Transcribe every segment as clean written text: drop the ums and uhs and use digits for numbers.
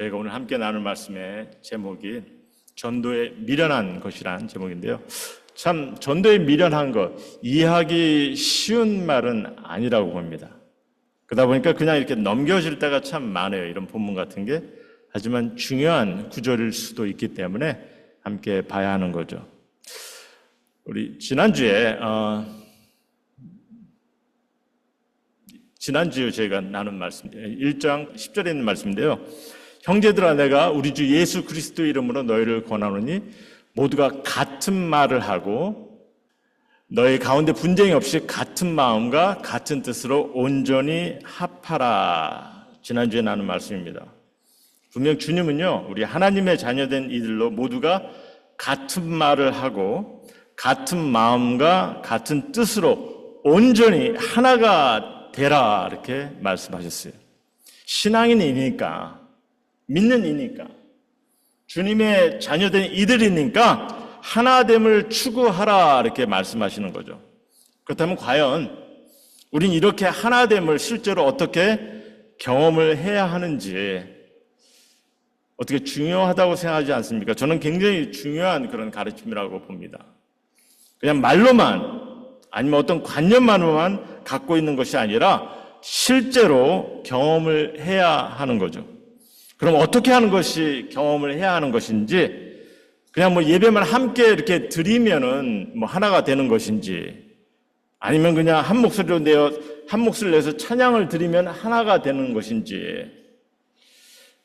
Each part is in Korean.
저희가 오늘 함께 나눌 말씀의 제목이 전도에 미련한 것이란 제목인데요. 참 전도에 미련한 것, 이해하기 쉬운 말은 아니라고 봅니다. 그러다 보니까 그냥 이렇게 넘겨질 때가 참 많아요. 이런 본문 같은 게. 하지만 중요한 구절일 수도 있기 때문에 함께 봐야 하는 거죠. 우리 지난주에 저희가 나눈 말씀 1장 10절에 있는 말씀인데요. 형제들아, 내가 우리 주 예수 그리스도 이름으로 너희를 권하노니 모두가 같은 말을 하고 너희 가운데 분쟁이 없이 같은 마음과 같은 뜻으로 온전히 합하라. 지난주에 나눈 말씀입니다. 분명 주님은요, 우리 하나님의 자녀된 이들로 모두가 같은 말을 하고 같은 마음과 같은 뜻으로 온전히 하나가 되라, 이렇게 말씀하셨어요. 신앙인이니까, 믿는 이니까, 주님의 자녀된 이들이니까 하나됨을 추구하라, 이렇게 말씀하시는 거죠. 그렇다면 과연 우린 이렇게 하나됨을 실제로 어떻게 경험을 해야 하는지, 어떻게 중요하다고 생각하지 않습니까? 저는 굉장히 중요한 그런 가르침이라고 봅니다. 그냥 말로만, 아니면 어떤 관념만으로만 갖고 있는 것이 아니라 실제로 경험을 해야 하는 거죠. 그럼 어떻게 하는 것이 경험을 해야 하는 것인지, 그냥 예배만 함께 이렇게 드리면은 하나가 되는 것인지, 아니면 그냥 한 목소리를 내서 찬양을 드리면 하나가 되는 것인지.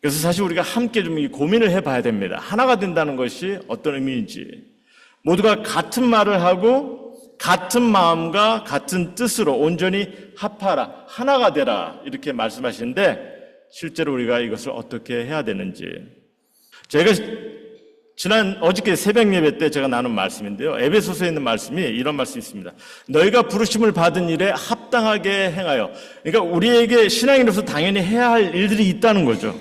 그래서 사실 우리가 함께 좀 고민을 해봐야 됩니다. 하나가 된다는 것이 어떤 의미인지. 모두가 같은 말을 하고 같은 마음과 같은 뜻으로 온전히 합하라, 하나가 되라, 이렇게 말씀하시는데 실제로 우리가 이것을 어떻게 해야 되는지. 제가 어저께 새벽 예배 때 제가 나눈 말씀인데요. 에베소서에 있는 말씀이 이런 말씀이 있습니다. 너희가 부르심을 받은 일에 합당하게 행하여. 그러니까 우리에게 신앙인으로서 당연히 해야 할 일들이 있다는 거죠.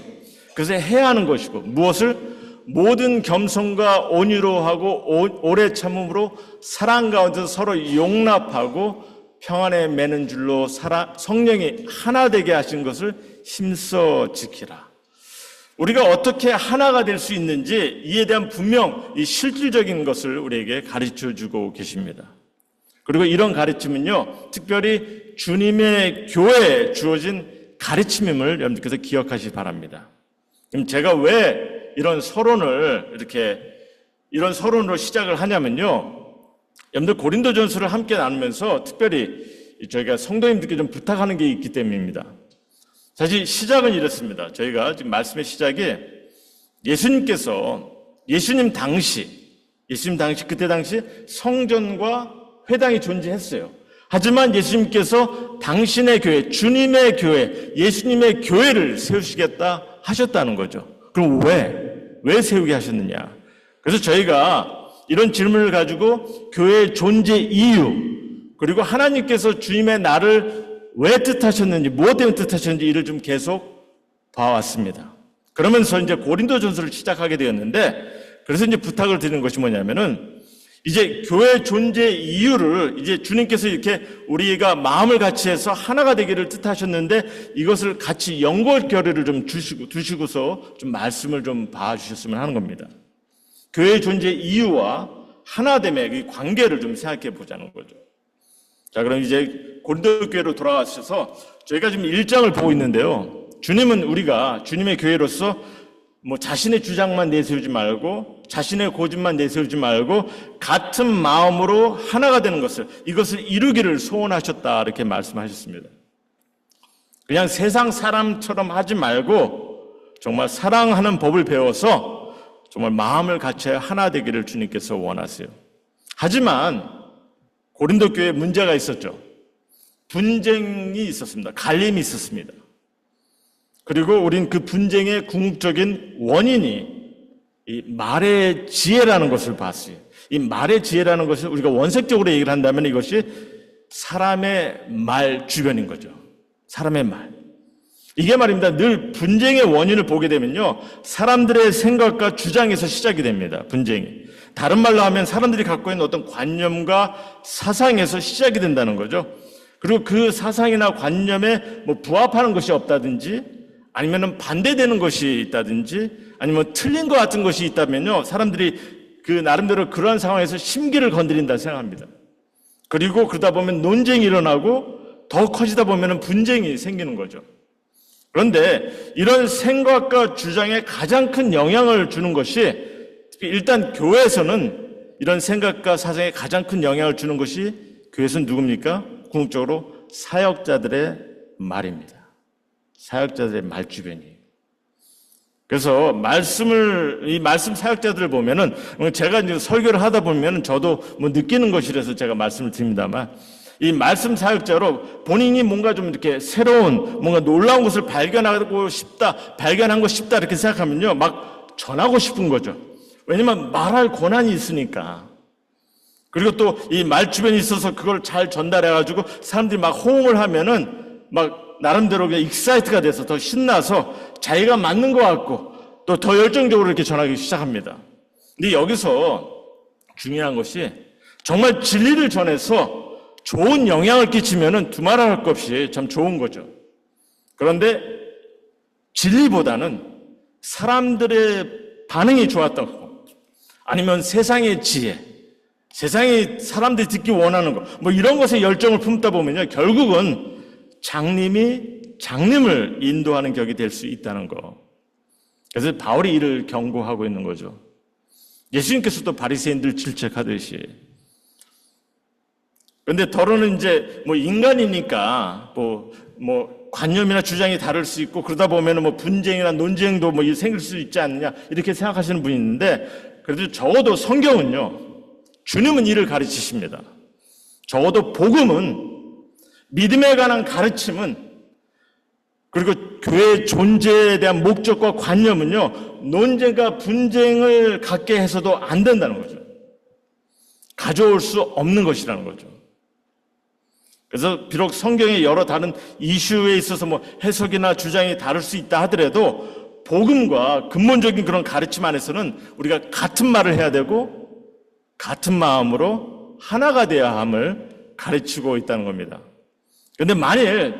그래서 해야 하는 것이고, 무엇을? 모든 겸손과 온유로 하고 오래 참음으로 사랑 가운데서 서로 용납하고 평안에 매는 줄로 성령이 하나 되게 하신 것을 힘써 지키라. 우리가 어떻게 하나가 될 수 있는지 이에 대한 분명 이 실질적인 것을 우리에게 가르쳐주고 계십니다. 그리고 이런 가르침은요, 특별히 주님의 교회에 주어진 가르침임을 여러분들께서 기억하시기 바랍니다. 그럼 제가 왜 이런 서론으로 시작을 하냐면요, 여러분들 고린도전서를 함께 나누면서 특별히 저희가 성도님들께 좀 부탁하는 게 있기 때문입니다. 사실 시작은 이렇습니다. 저희가 지금 말씀의 시작이 예수님 당시 그때 당시 성전과 회당이 존재했어요. 하지만 예수님께서 당신의 교회, 주님의 교회, 예수님의 교회를 세우시겠다 하셨다는 거죠. 그럼 왜 세우게 하셨느냐? 그래서 저희가 이런 질문을 가지고 교회의 존재 이유, 그리고 하나님께서 주님의 나를 왜 뜻하셨는지, 무엇 때문에 뜻하셨는지 이를 좀 계속 봐왔습니다. 그러면서 이제 고린도전서를 시작하게 되었는데, 그래서 이제 부탁을 드리는 것이 뭐냐면은, 이제 교회 존재 이유를 이제 주님께서 이렇게 우리가 마음을 같이 해서 하나가 되기를 뜻하셨는데, 이것을 같이 연결고리를 좀 두시고서 좀 말씀을 좀 봐주셨으면 하는 겁니다. 교회 존재 이유와 하나됨의 그 관계를 좀 생각해 보자는 거죠. 자, 그럼 이제 고린도 교회로 돌아가셔서 저희가 지금 1장을 보고 있는데요. 주님은 우리가 주님의 교회로서 자신의 주장만 내세우지 말고, 자신의 고집만 내세우지 말고, 같은 마음으로 하나가 되는 것을, 이것을 이루기를 소원하셨다, 이렇게 말씀하셨습니다. 그냥 세상 사람처럼 하지 말고, 정말 사랑하는 법을 배워서, 정말 마음을 같이 하나 되기를 주님께서 원하세요. 하지만, 고린도 교회에 문제가 있었죠. 분쟁이 있었습니다. 갈림이 있었습니다. 그리고 우린 그 분쟁의 궁극적인 원인이 이 말의 지혜라는 것을 봤어요. 이 말의 지혜라는 것을 우리가 원색적으로 얘기를 한다면 이것이 사람의 말 주변인 거죠. 사람의 말. 이게 말입니다. 늘 분쟁의 원인을 보게 되면요, 사람들의 생각과 주장에서 시작이 됩니다. 분쟁이. 다른 말로 하면 사람들이 갖고 있는 어떤 관념과 사상에서 시작이 된다는 거죠. 그리고 그 사상이나 관념에 부합하는 것이 없다든지, 아니면 반대되는 것이 있다든지 아니면 틀린 것 같은 것이 있다면요, 사람들이 그 나름대로 그러한 상황에서 심기를 건드린다 생각합니다. 그리고 그러다 보면 논쟁이 일어나고 더 커지다 보면 분쟁이 생기는 거죠. 그런데 이런 생각과 주장에 가장 큰 영향을 주는 것이, 일단 교회에서는 이런 생각과 사상에 가장 큰 영향을 주는 것이, 교회에서는 누굽니까? 궁극적으로 사역자들의 말입니다. 사역자들의 말 주변이에요. 그래서 이 말씀 사역자들을 보면은, 제가 이제 설교를 하다 보면은 저도 뭐 느끼는 것이라서 제가 말씀을 드립니다만, 이 말씀 사역자로 본인이 뭔가 좀 이렇게 새로운, 뭔가 놀라운 것을 발견한 거 싶다 이렇게 생각하면요, 막 전하고 싶은 거죠. 왜냐면 말할 권한이 있으니까. 그리고 또 이 말 주변이 있어서 그걸 잘 전달해가지고 사람들이 막 호응을 하면은 막 나름대로 익사이트가 돼서 더 신나서 자기가 맞는 것 같고 또 더 열정적으로 이렇게 전하기 시작합니다. 근데 여기서 중요한 것이, 정말 진리를 전해서 좋은 영향을 끼치면은 두말할 것 없이 참 좋은 거죠. 그런데 진리보다는 사람들의 반응이 좋았던 거, 아니면 세상의 지혜, 세상이 사람들이 듣기 원하는 거, 뭐 이런 것에 열정을 품다 보면요, 결국은 장님이 장님을 인도하는 격이 될 수 있다는 거. 그래서 바울이 이를 경고하고 있는 거죠. 예수님께서도 바리새인들 질책하듯이. 그런데 더러는 이제 뭐 인간이니까 뭐 관념이나 주장이 다를 수 있고, 그러다 보면은 뭐 분쟁이나 논쟁도 뭐 생길 수 있지 않느냐 이렇게 생각하시는 분이 있는데, 그래도 적어도 성경은요, 주님은 이를 가르치십니다. 적어도 복음은, 믿음에 관한 가르침은, 그리고 교회의 존재에 대한 목적과 관념은요, 논쟁과 분쟁을 갖게 해서도 안 된다는 거죠. 가져올 수 없는 것이라는 거죠. 그래서 비록 성경의 여러 다른 이슈에 있어서 뭐 해석이나 주장이 다를 수 있다 하더라도 복음과 근본적인 그런 가르침 안에서는 우리가 같은 말을 해야 되고 같은 마음으로 하나가 되어야 함을 가르치고 있다는 겁니다. 그런데 만일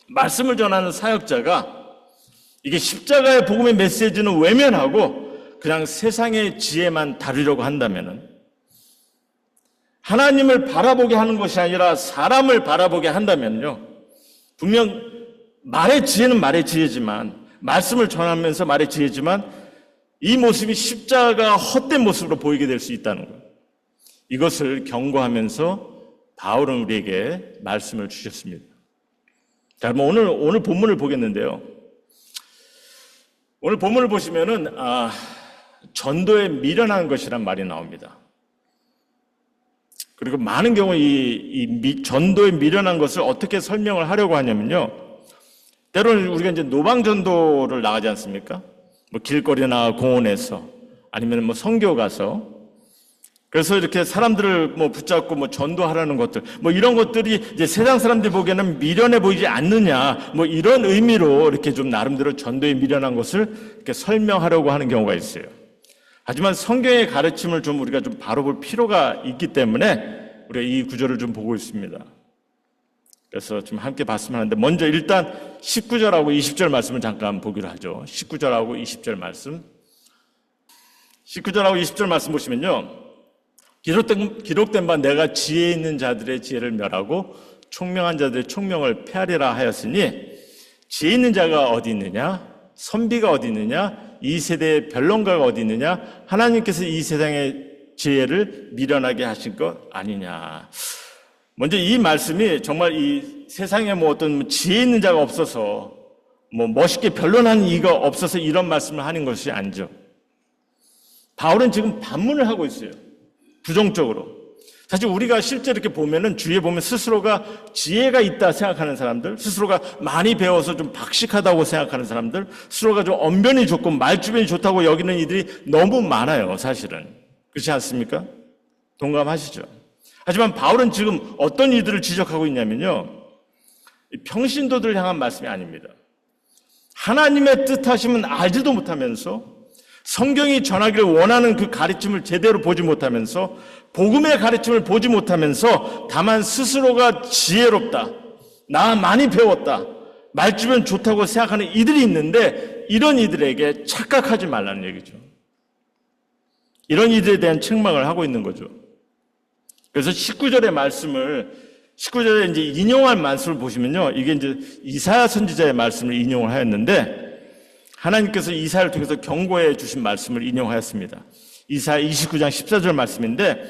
말씀을 전하는 사역자가 이게 십자가의 복음의 메시지는 외면하고 그냥 세상의 지혜만 다루려고 한다면은, 하나님을 바라보게 하는 것이 아니라 사람을 바라보게 한다면요, 분명 말의 지혜는 말의 지혜지만, 말씀을 전하면서 말의 지혜지만, 이 모습이 십자가가 헛된 모습으로 보이게 될 수 있다는 거예요. 이것을 경고하면서 바울은 우리에게 말씀을 주셨습니다. 자, 뭐 오늘 본문을 보겠는데요. 오늘 본문을 보시면은 전도에 미련한 것이란 말이 나옵니다. 그리고 많은 경우 이 전도에 미련한 것을 어떻게 설명을 하려고 하냐면요, 때로는 우리가 이제 노방전도를 나가지 않습니까? 뭐 길거리나 공원에서, 아니면 뭐 선교 가서, 그래서 이렇게 사람들을 뭐 붙잡고 뭐 전도하라는 것들, 뭐 이런 것들이 이제 세상 사람들이 보기에는 미련해 보이지 않느냐, 뭐 이런 의미로 이렇게 좀 나름대로 전도에 미련한 것을 이렇게 설명하려고 하는 경우가 있어요. 하지만 성경의 가르침을 좀 우리가 좀 바로 볼 필요가 있기 때문에 우리가 이 구절을 좀 보고 있습니다. 그래서 좀 함께 봤으면 하는데, 먼저 일단 19절하고 20절 말씀을 잠깐 보기로 하죠. 19절하고 20절 말씀. 19절하고 20절 말씀 보시면요, 기록된 바 내가 지혜 있는 자들의 지혜를 멸하고 총명한 자들의 총명을 폐하리라 하였으니, 지혜 있는 자가 어디 있느냐? 선비가 어디 있느냐? 이 세대의 변론가가 어디 있느냐? 하나님께서 이 세상의 지혜를 미련하게 하신 것 아니냐. 먼저 이 말씀이 정말 이 세상에 뭐 어떤 지혜 있는 자가 없어서 뭐 멋있게 변론하는 이가 없어서 이런 말씀을 하는 것이 아니죠. 바울은 지금 반문을 하고 있어요. 부정적으로. 사실 우리가 실제 이렇게 보면은 주위에 보면 스스로가 지혜가 있다 생각하는 사람들, 스스로가 많이 배워서 좀 박식하다고 생각하는 사람들, 스스로가 좀 언변이 좋고 말주변이 좋다고 여기는 이들이 너무 많아요, 사실은. 그렇지 않습니까? 동감하시죠? 하지만 바울은 지금 어떤 이들을 지적하고 있냐면요, 평신도들을 향한 말씀이 아닙니다. 하나님의 뜻하심은 알지도 못하면서 성경이 전하기를 원하는 그 가르침을 제대로 보지 못하면서, 복음의 가르침을 보지 못하면서 다만 스스로가 지혜롭다, 나 많이 배웠다, 말주변 좋다고 생각하는 이들이 있는데 이런 이들에게 착각하지 말라는 얘기죠. 이런 이들에 대한 책망을 하고 있는 거죠. 그래서 19절의 말씀을 19절에 이제 인용할 말씀을 보시면요. 이게 이제 이사야 선지자의 말씀을 인용을 하였는데 하나님께서 이사야를 통해서 경고해 주신 말씀을 인용하였습니다. 이사야 29장 14절 말씀인데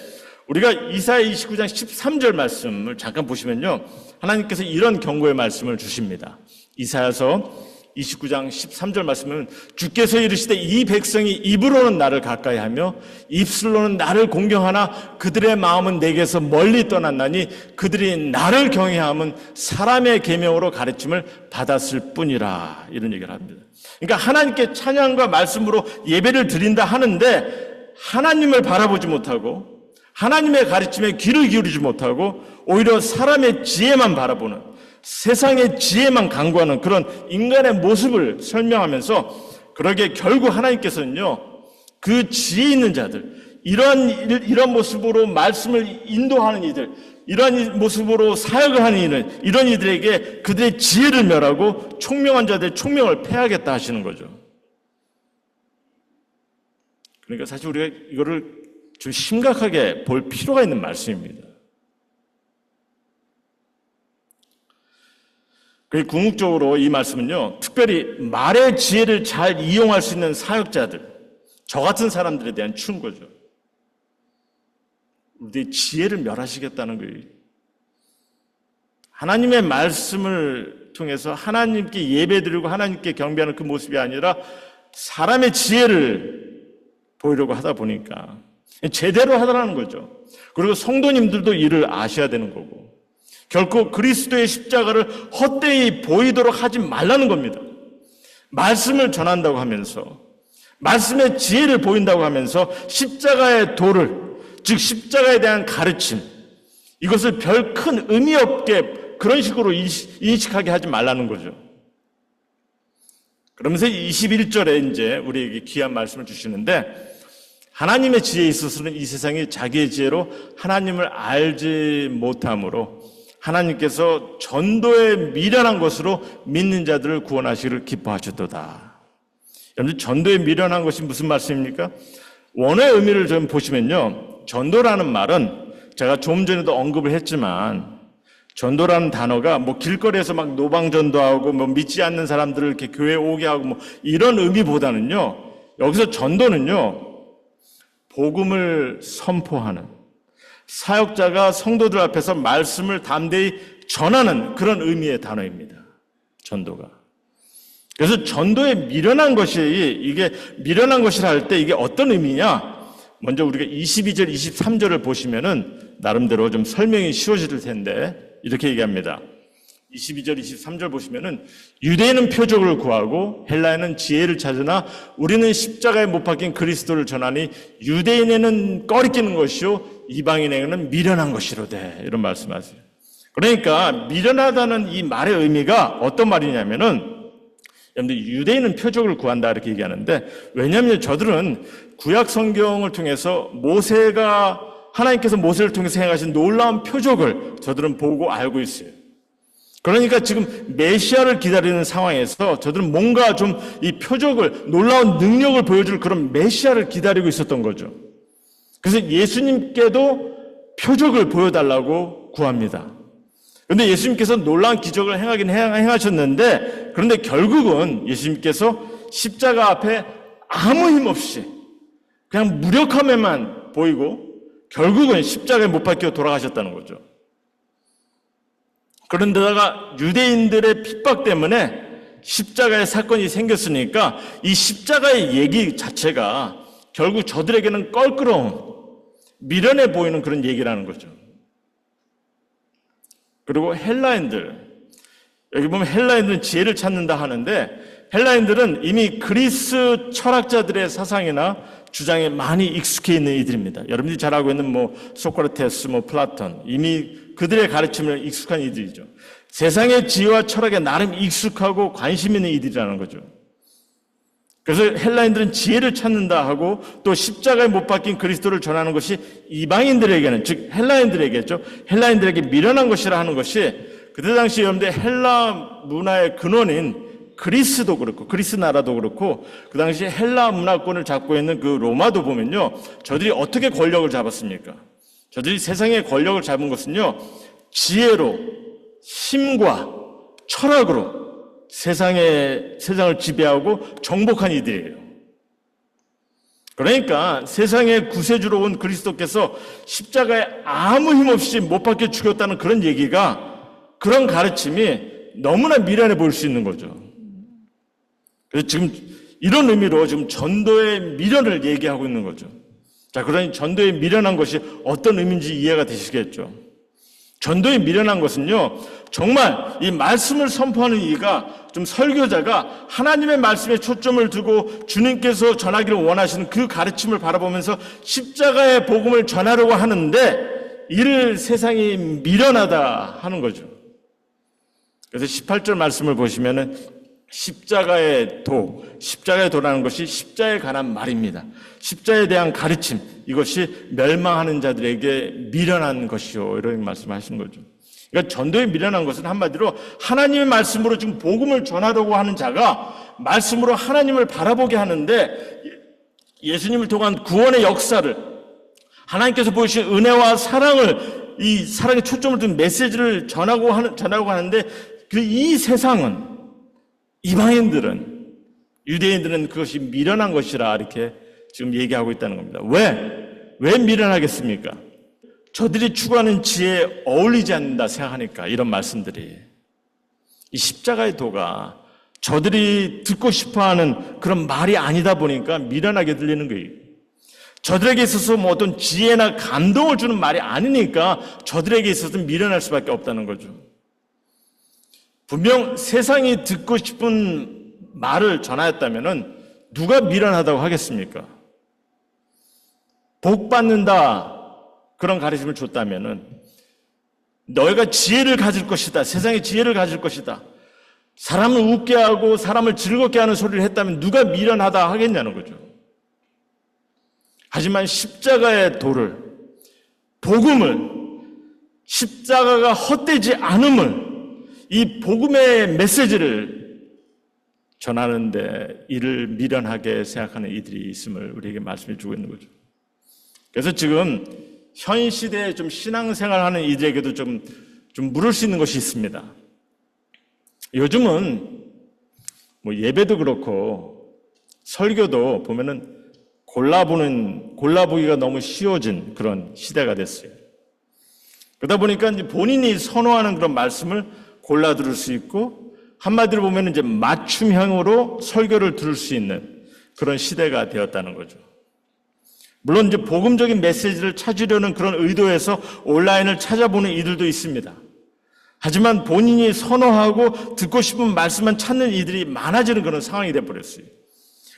우리가 이사야 29장 13절 말씀을 잠깐 보시면요. 하나님께서 이런 경고의 말씀을 주십니다. 이사야서 29장 13절 말씀은 주께서 이르시되 이 백성이 입으로는 나를 가까이 하며 입술로는 나를 공경하나 그들의 마음은 내게서 멀리 떠났나니 그들이 나를 경외함은 사람의 계명으로 가르침을 받았을 뿐이라. 이런 얘기를 합니다. 그러니까 하나님께 찬양과 말씀으로 예배를 드린다 하는데 하나님을 바라보지 못하고 하나님의 가르침에 귀를 기울이지 못하고 오히려 사람의 지혜만 바라보는 세상의 지혜만 강구하는 그런 인간의 모습을 설명하면서 그러게 결국 하나님께서는요, 그 지혜 있는 자들, 이런 모습으로 말씀을 인도하는 이들, 이런 모습으로 사역을 하는 이들, 이런 이들에게 그들의 지혜를 멸하고 총명한 자들의 총명을 패하겠다 하시는 거죠. 그러니까 사실 우리가 이거를 좀 심각하게 볼 필요가 있는 말씀입니다. 그리고 궁극적으로 이 말씀은요, 특별히 말의 지혜를 잘 이용할 수 있는 사역자들, 저 같은 사람들에 대한 충고죠. 우리의 지혜를 멸하시겠다는 거예요. 하나님의 말씀을 통해서 하나님께 예배드리고 하나님께 경배하는 그 모습이 아니라 사람의 지혜를 보이려고 하다 보니까 제대로 하라는 거죠. 그리고 성도님들도 이를 아셔야 되는 거고 결코 그리스도의 십자가를 헛되이 보이도록 하지 말라는 겁니다. 말씀을 전한다고 하면서 말씀의 지혜를 보인다고 하면서 십자가의 도를, 즉 십자가에 대한 가르침, 이것을 별 큰 의미 없게 그런 식으로 인식하게 하지 말라는 거죠. 그러면서 21절에 이제 우리에게 귀한 말씀을 주시는데 하나님의 지혜에 있어서는 이 세상이 자기의 지혜로 하나님을 알지 못함으로 하나님께서 전도에 미련한 것으로 믿는 자들을 구원하시기를 기뻐하셨도다. 여러분, 전도에 미련한 것이 무슨 말씀입니까? 원어의 의미를 좀 보시면요, 전도라는 말은 제가 좀 전에도 언급을 했지만 전도라는 단어가 뭐 길거리에서 막 노방전도하고 뭐 믿지 않는 사람들을 이렇게 교회에 오게 하고 뭐 이런 의미보다는요, 여기서 전도는요, 복음을 선포하는 사역자가 성도들 앞에서 말씀을 담대히 전하는 그런 의미의 단어입니다. 전도가. 그래서 전도에 미련한 것이, 이게 미련한 것이라 할 때 이게 어떤 의미냐? 먼저 우리가 22절, 23절을 보시면은 나름대로 좀 설명이 쉬워질 텐데 이렇게 얘기합니다. 22절, 23절 보시면은 유대인은 표적을 구하고 헬라인은 지혜를 찾으나 우리는 십자가에 못 박힌 그리스도를 전하니 유대인에는 꺼리끼는 것이요 이방인에게는 미련한 것이로되, 이런 말씀하세요. 그러니까 미련하다는 이 말의 의미가 어떤 말이냐면은, 여러분들 유대인은 표적을 구한다 이렇게 얘기하는데, 왜냐하면 저들은 구약 성경을 통해서 하나님께서 모세를 통해서 행하신 놀라운 표적을 저들은 보고 알고 있어요. 그러니까 지금 메시아를 기다리는 상황에서 저들은 뭔가 좀 이 표적을, 놀라운 능력을 보여줄 그런 메시아를 기다리고 있었던 거죠. 그래서 예수님께도 표적을 보여달라고 구합니다. 그런데 예수님께서 놀라운 기적을 행하셨는데, 그런데 결국은 예수님께서 십자가 앞에 아무 힘 없이 그냥 무력함에만 보이고 결국은 십자가에 못 박혀 돌아가셨다는 거죠. 그런데다가 유대인들의 핍박 때문에 십자가의 사건이 생겼으니까 이 십자가의 얘기 자체가 결국 저들에게는 껄끄러운, 미련해 보이는 그런 얘기라는 거죠. 그리고 헬라인들, 여기 보면 헬라인들은 지혜를 찾는다 하는데 헬라인들은 이미 그리스 철학자들의 사상이나 주장에 많이 익숙해 있는 이들입니다. 여러분들이 잘 알고 있는 뭐 소크라테스, 플라톤, 이미 그들의 가르침을 익숙한 이들이죠. 세상의 지혜와 철학에 나름 익숙하고 관심 있는 이들이라는 거죠. 그래서 헬라인들은 지혜를 찾는다 하고 또 십자가에 못 박힌 그리스도를 전하는 것이 이방인들에게는, 즉 헬라인들에게죠, 헬라인들에게 미련한 것이라 하는 것이 그때 당시 여러분들 헬라 문화의 근원인 그리스도 그렇고 그리스 나라도 그렇고 그 당시 헬라 문화권을 잡고 있는 그 로마도 보면요, 저들이 어떻게 권력을 잡았습니까? 저들이 세상의 권력을 잡은 것은요, 지혜로, 힘과 철학으로 세상을 지배하고 정복한 이들이에요. 그러니까 세상의 구세주로 온 그리스도께서 십자가에 아무 힘없이 못 박혀 죽였다는 그런 얘기가, 그런 가르침이 너무나 미련해 보일 수 있는 거죠. 그래서 지금 이런 의미로 지금 전도의 미련을 얘기하고 있는 거죠. 자, 그러니 전도의 미련한 것이 어떤 의미인지 이해가 되시겠죠. 전도의 미련한 것은요, 정말 이 말씀을 선포하는 이가, 좀 설교자가 하나님의 말씀에 초점을 두고 주님께서 전하기를 원하시는 그 가르침을 바라보면서 십자가의 복음을 전하려고 하는데 이를 세상이 미련하다 하는 거죠. 그래서 18절 말씀을 보시면은 십자가의 도라는 것이 십자에 관한 말입니다. 십자에 대한 가르침, 이것이 멸망하는 자들에게 미련한 것이요, 이런 말씀하시는 거죠. 그러니까 전도에 미련한 것은 한마디로 하나님의 말씀으로 지금 복음을 전하려고 하는 자가 말씀으로 하나님을 바라보게 하는데, 예수님을 통한 구원의 역사를, 하나님께서 보이신 은혜와 사랑을, 이 사랑에 초점을 둔 메시지를 전하고 하는데, 이 세상은, 이방인들은, 유대인들은 그것이 미련한 것이라 이렇게 지금 얘기하고 있다는 겁니다. 왜 미련하겠습니까? 저들이 추구하는 지혜에 어울리지 않는다 생각하니까 이런 말씀들이. 이 십자가의 도가 저들이 듣고 싶어하는 그런 말이 아니다 보니까 미련하게 들리는 거예요. 저들에게 있어서 뭐 어떤 지혜나 감동을 주는 말이 아니니까 저들에게 있어서 미련할 수밖에 없다는 거죠. 분명 세상이 듣고 싶은 말을 전하였다면 누가 미련하다고 하겠습니까? 복 받는다, 그런 가르침을 줬다면 너희가 지혜를 가질 것이다, 세상에 지혜를 가질 것이다, 사람을 웃게 하고 사람을 즐겁게 하는 소리를 했다면 누가 미련하다 하겠냐는 거죠. 하지만 십자가의 도를, 복음을, 십자가가 헛되지 않음을, 이 복음의 메시지를 전하는데 이를 미련하게 생각하는 이들이 있음을 우리에게 말씀해 주고 있는 거죠. 그래서 지금 현 시대에 좀 신앙생활하는 이들에게도 좀 물을 수 있는 것이 있습니다. 요즘은 뭐 예배도 그렇고 설교도 보면은 골라보기가 너무 쉬워진 그런 시대가 됐어요. 그러다 보니까 이제 본인이 선호하는 그런 말씀을 골라 들을 수 있고, 한마디로 보면 이제 맞춤형으로 설교를 들을 수 있는 그런 시대가 되었다는 거죠. 물론 이제 복음적인 메시지를 찾으려는 그런 의도에서 온라인을 찾아보는 이들도 있습니다. 하지만 본인이 선호하고 듣고 싶은 말씀만 찾는 이들이 많아지는 그런 상황이 되어버렸어요.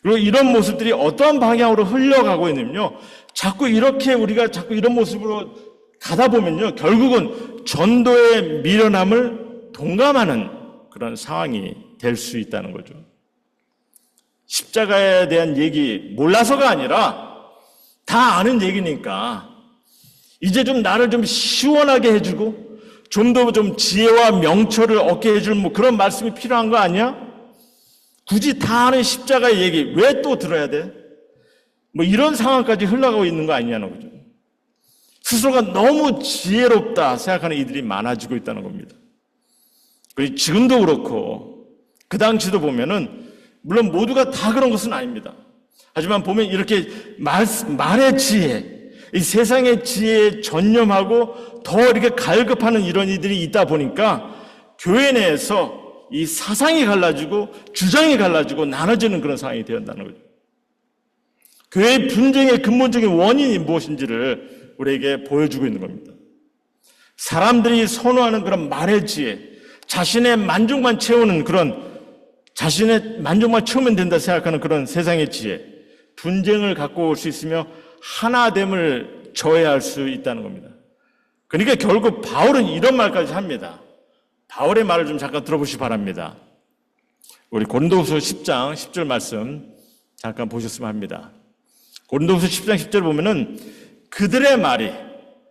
그리고 이런 모습들이 어떠한 방향으로 흘러가고 있냐면요, 자꾸 이런 모습으로 가다 보면요, 결국은 전도의 미련함을 동감하는 그런 상황이 될 수 있다는 거죠. 십자가에 대한 얘기 몰라서가 아니라 다 아는 얘기니까 이제 좀 나를 좀 시원하게 해주고 좀 더 좀 지혜와 명철을 얻게 해줄 뭐 그런 말씀이 필요한 거 아니야? 굳이 다 아는 십자가의 얘기 왜 또 들어야 돼? 뭐 이런 상황까지 흘러가고 있는 거 아니냐는 거죠. 스스로가 너무 지혜롭다 생각하는 이들이 많아지고 있다는 겁니다. 그리고 지금도 그렇고 그 당시도 보면은 물론 모두가 다 그런 것은 아닙니다. 하지만 보면 이렇게 말의 지혜, 이 세상의 지혜에 전념하고 더 이렇게 갈급하는 이런 이들이 있다 보니까 교회 내에서 이 사상이 갈라지고 주장이 갈라지고 나눠지는 그런 상황이 되었다는 거죠. 교회의 분쟁의 근본적인 원인이 무엇인지를 우리에게 보여주고 있는 겁니다. 사람들이 선호하는 그런 말의 지혜, 자신의 만족만 채우는 자신의 만족만 채우면 된다 생각하는 그런 세상의 지혜, 분쟁을 갖고 올 수 있으며 하나됨을 저해할 수 있다는 겁니다. 그러니까 결국 바울은 이런 말까지 합니다. 바울의 말을 좀 잠깐 들어보시기 바랍니다. 우리 고린도후서 10장 10절 말씀 잠깐 보셨으면 합니다. 고린도후서 10장 10절 보면은 그들의 말이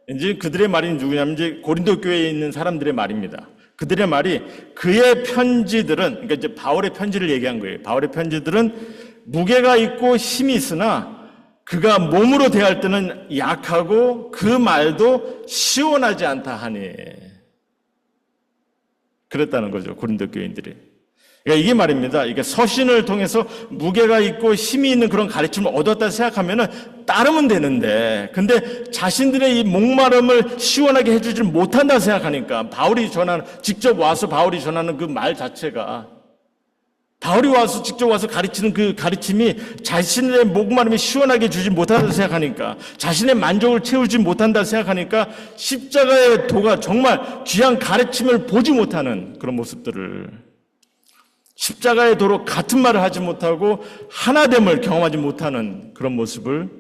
누구냐면 이제 고린도 교회에 있는 사람들의 말입니다. 그들의 말이 그의 편지들은, 그러니까 이제 바울의 편지를 얘기한 거예요. 바울의 편지들은 무게가 있고 힘이 있으나 그가 몸으로 대할 때는 약하고 그 말도 시원하지 않다 하니. 그랬다는 거죠, 고린도 교인들이. 그러니까 이게 말입니다. 이게 서신을 통해서 무게가 있고 힘이 있는 그런 가르침을 얻었다 생각하면은 따르면 되는데, 근데 자신들의 이 목마름을 시원하게 해주지 못한다 생각하니까 직접 와서 바울이 전하는 그 말 자체가, 바울이 와서 직접 와서 가르치는 그 가르침이 자신의 목마름이 시원하게 주지 못한다 생각하니까, 자신의 만족을 채우지 못한다 생각하니까 십자가의 도가 정말 귀한 가르침을 보지 못하는 그런 모습들을, 십자가의 도로 같은 말을 하지 못하고 하나됨을 경험하지 못하는 그런 모습을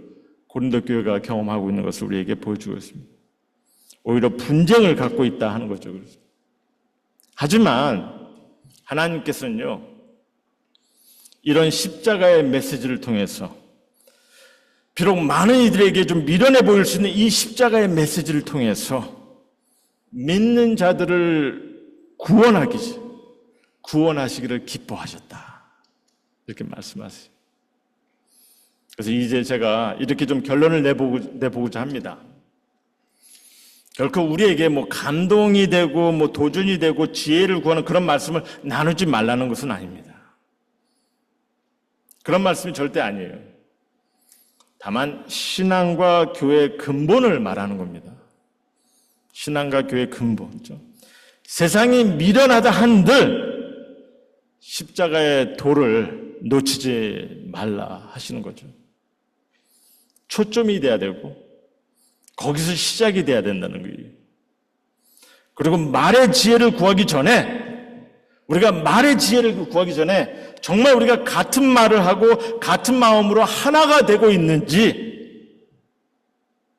고린도 교회가 경험하고 있는 것을 우리에게 보여주고 있습니다. 오히려 분쟁을 갖고 있다 하는 거죠. 하지만 하나님께서는요, 이런 십자가의 메시지를 통해서 비록 많은 이들에게 좀 미련해 보일 수 있는 이 십자가의 메시지를 통해서 믿는 자들을 구원하시기를 기뻐하셨다, 이렇게 말씀하세요. 그래서 이제 제가 이렇게 좀 결론을 내보고자 합니다. 결코 우리에게 감동이 되고 도전이 되고 지혜를 구하는 그런 말씀을 나누지 말라는 것은 아닙니다. 그런 말씀이 절대 아니에요. 다만 신앙과 교회의 근본을 말하는 겁니다. 신앙과 교회의 근본이죠. 세상이 미련하다 한들 십자가의 도를 놓치지 말라 하시는 거죠. 초점이 돼야 되고 거기서 시작이 돼야 된다는 거예요. 그리고 말의 지혜를 구하기 전에, 우리가 말의 지혜를 구하기 전에 정말 우리가 같은 말을 하고 같은 마음으로 하나가 되고 있는지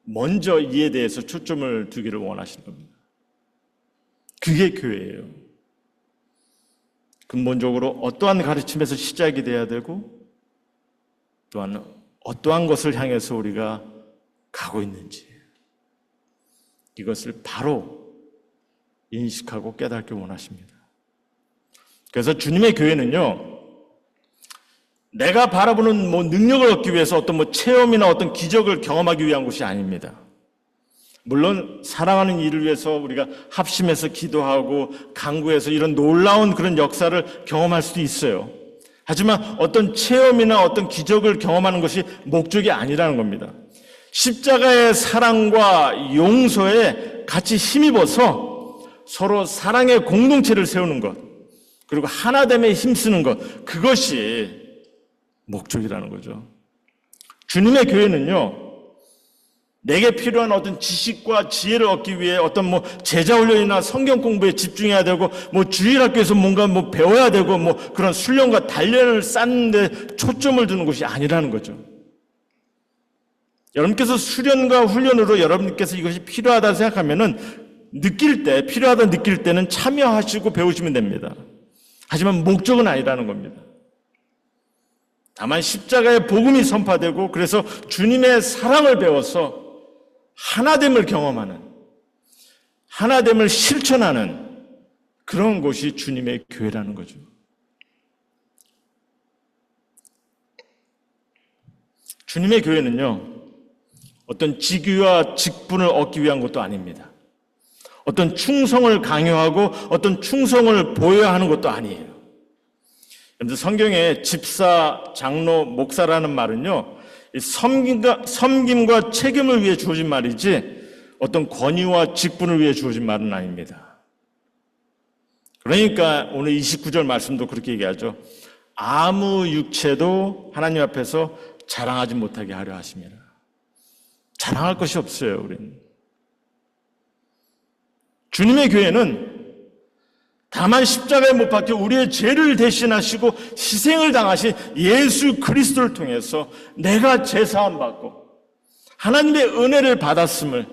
먼저 이에 대해서 초점을 두기를 원하시는 겁니다. 그게 교회예요. 근본적으로 어떠한 가르침에서 시작이 돼야 되고 또한 어떠한 것을 향해서 우리가 가고 있는지, 이것을 바로 인식하고 깨닫기 원하십니다. 그래서 주님의 교회는요, 내가 바라보는 능력을 얻기 위해서 어떤 체험이나 어떤 기적을 경험하기 위한 것이 아닙니다. 물론 사랑하는 일을 위해서 우리가 합심해서 기도하고 간구해서 이런 놀라운 그런 역사를 경험할 수도 있어요. 하지만 어떤 체험이나 어떤 기적을 경험하는 것이 목적이 아니라는 겁니다. 십자가의 사랑과 용서에 같이 힘입어서 서로 사랑의 공동체를 세우는 것, 그리고 하나됨에 힘쓰는 것, 그것이 목적이라는 거죠. 주님의 교회는요, 내게 필요한 어떤 지식과 지혜를 얻기 위해 어떤 제자 훈련이나 성경 공부에 집중해야 되고 주일학교에서 뭔가 배워야 되고 그런 훈련과 단련을 쌓는 데 초점을 두는 것이 아니라는 거죠. 여러분께서 수련과 훈련으로 여러분께서 이것이 필요하다 생각하면은 필요하다 느낄 때는 참여하시고 배우시면 됩니다. 하지만 목적은 아니라는 겁니다. 다만 십자가의 복음이 선포되고 그래서 주님의 사랑을 배워서 하나됨을 경험하는, 하나됨을 실천하는 그런 곳이 주님의 교회라는 거죠. 주님의 교회는요, 어떤 직위와 직분을 얻기 위한 것도 아닙니다. 어떤 충성을 강요하고 어떤 충성을 보여야 하는 것도 아니에요. 여러분들 성경에 집사, 장로, 목사라는 말은요, 섬김과 책임을 위해 주어진 말이지 어떤 권위와 직분을 위해 주어진 말은 아닙니다. 그러니까 오늘 29절 말씀도 그렇게 얘기하죠. 아무 육체도 하나님 앞에서 자랑하지 못하게 하려 하십니다. 자랑할 것이 없어요, 우리는. 주님의 교회는 다만 십자가에 못 박혀 우리의 죄를 대신하시고 희생을 당하신 예수 그리스도를 통해서 내가 죄사함 받고 하나님의 은혜를 받았음을,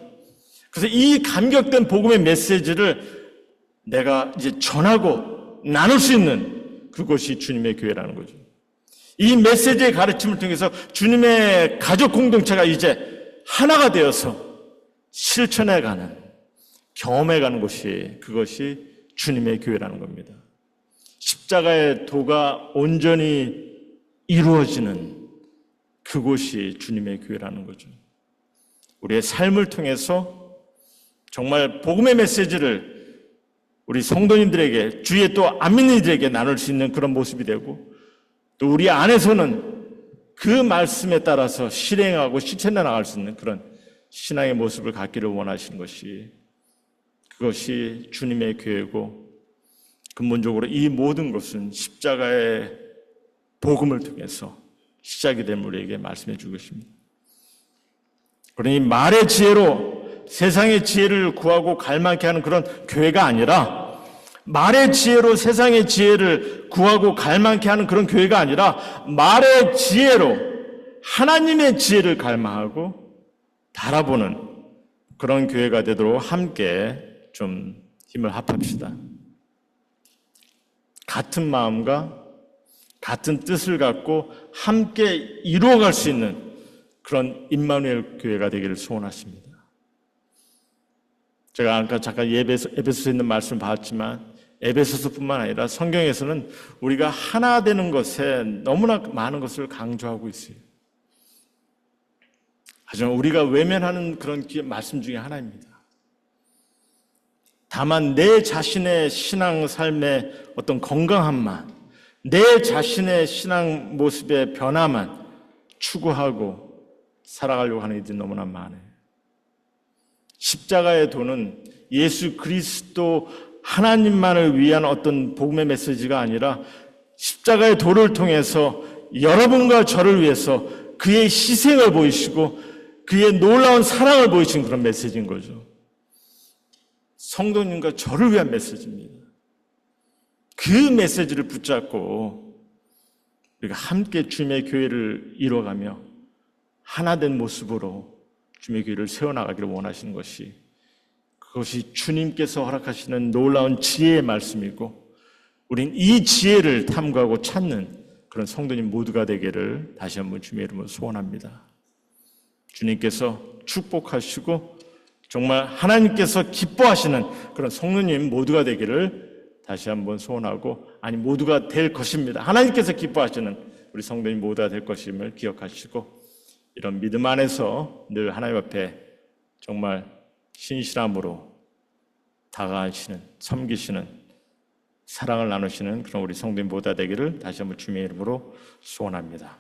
그래서 이 감격된 복음의 메시지를 내가 이제 전하고 나눌 수 있는 그것이 주님의 교회라는 거죠. 이 메시지의 가르침을 통해서 주님의 가족 공동체가 이제 하나가 되어서 실천해가는, 경험해가는 것이, 그것이 주님의 교회라는 겁니다. 십자가의 도가 온전히 이루어지는 그곳이 주님의 교회라는 거죠. 우리의 삶을 통해서 정말 복음의 메시지를 우리 성도님들에게, 주위에 또 안 믿는 이들에게 나눌 수 있는 그런 모습이 되고, 또 우리 안에서는 그 말씀에 따라서 실행하고 실천해 나갈 수 있는 그런 신앙의 모습을 갖기를 원하시는 것이, 그것이 주님의 교회고, 근본적으로 이 모든 것은 십자가의 복음을 통해서 시작이 된 우리에게 말씀해 주고 있습니다. 그러니 말의 지혜로 세상의 지혜를 구하고 갈망케 하는 그런 교회가 아니라, 말의 지혜로 세상의 지혜를 구하고 갈망케 하는 그런 교회가 아니라, 말의 지혜로 하나님의 지혜를 갈망하고 바라보는 그런 교회가 되도록 함께 좀 힘을 합합시다. 같은 마음과 같은 뜻을 갖고 함께 이루어갈 수 있는 그런 임마누엘 교회가 되기를 소원하십니다. 제가 아까 잠깐 에베소서에 있는 말씀을 봤지만, 에베소서뿐만 아니라 성경에서는 우리가 하나 되는 것에 너무나 많은 것을 강조하고 있어요. 하지만 우리가 외면하는 그런 말씀 중에 하나입니다. 다만 내 자신의 신앙 삶의 어떤 건강함만, 내 자신의 신앙 모습의 변화만 추구하고 살아가려고 하는 이들이 너무나 많아요. 십자가의 도는 예수 그리스도 하나님만을 위한 어떤 복음의 메시지가 아니라, 십자가의 도를 통해서 여러분과 저를 위해서 그의 희생을 보이시고 그의 놀라운 사랑을 보이신 그런 메시지인 거죠. 성도님과 저를 위한 메시지입니다. 그 메시지를 붙잡고 우리가 함께 주님의 교회를 이뤄가며 하나된 모습으로 주님의 교회를 세워나가기를 원하시는 것이, 그것이 주님께서 허락하시는 놀라운 지혜의 말씀이고, 우린 이 지혜를 탐구하고 찾는 그런 성도님 모두가 되기를 다시 한번 주님의 이름으로 소원합니다. 주님께서 축복하시고 정말 하나님께서 기뻐하시는 그런 성도님 모두가 되기를 다시 한번 소원하고, 아니 모두가 될 것입니다. 하나님께서 기뻐하시는 우리 성도님 모두가 될 것임을 기억하시고, 이런 믿음 안에서 늘 하나님 앞에 정말 신실함으로 다가가시는, 섬기시는, 사랑을 나누시는 그런 우리 성도님 모두가 되기를 다시 한번 주님의 이름으로 소원합니다.